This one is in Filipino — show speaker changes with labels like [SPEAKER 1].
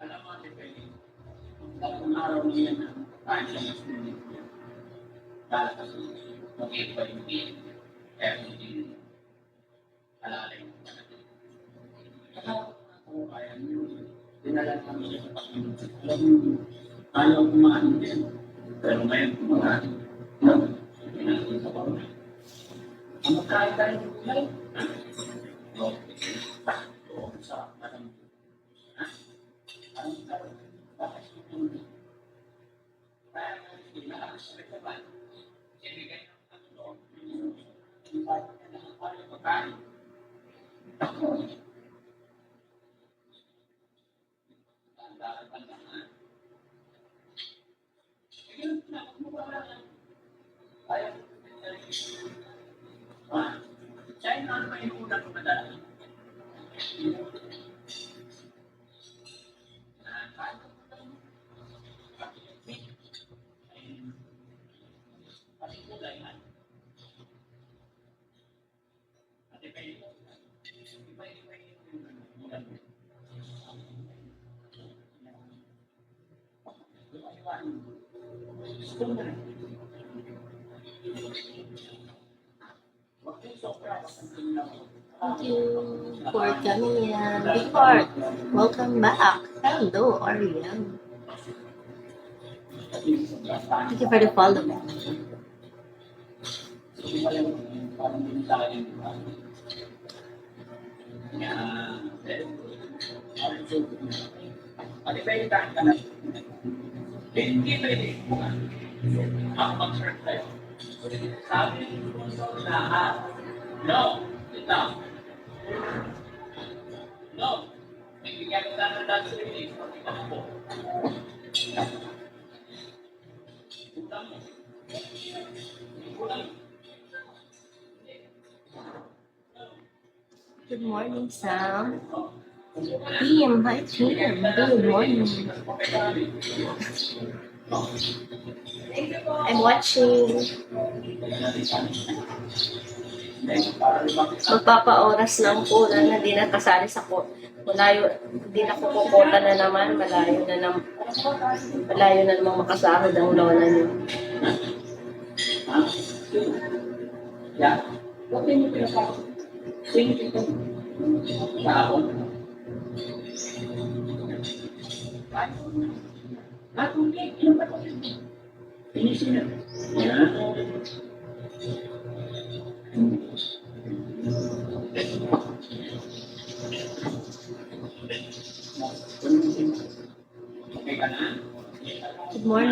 [SPEAKER 1] Alam mo, tatlong araw na yan na tayo sa mas lalakas mag-iba yung game. Kaya hindi alalay mo pa natin. Kaya ako kaya nyo, dinala namin siya sa Panginoon. Alam mo, ayaw kumain din. Pero ngayon kumain. Hindi natin sa Panginoon. Ang magkain tayo ng gulay. Doon sa parang ang sarap. Bakit hindi? Kaya hindi nalakas sa pagkaban. Ibigay ng tatlo. Yung parang na ang parang pagkain. Ako. Tanda-tanda na. Ngayon, nakamukha lang. Kaya, siya yung ano may unang kumadala.
[SPEAKER 2] Thank you for coming in. Big Heart, welcome back. Hello, Ariel. Thank you for the follow.
[SPEAKER 1] Hindi pwede. Ako mag-search tayo. Sabi lahat. No. Ito. No. Nagbigyan ko na ng dance release. Ito po. Utang mo. Utang mo.
[SPEAKER 2] Good morning, Sam. Team, hi team. Good morning. I'm watching. Magpapa-oras lang po na hindi na kasali sa ko. Malayo, hindi na kukukota na naman. Malayo na namang makasahod ang lola niyo.
[SPEAKER 1] Yeah. Okay mo pinapasok. Sing ito. Kahapon. Atong cake. Ilang ba ito? Finisin na. Yan. Okay ka na?
[SPEAKER 2] Good morning.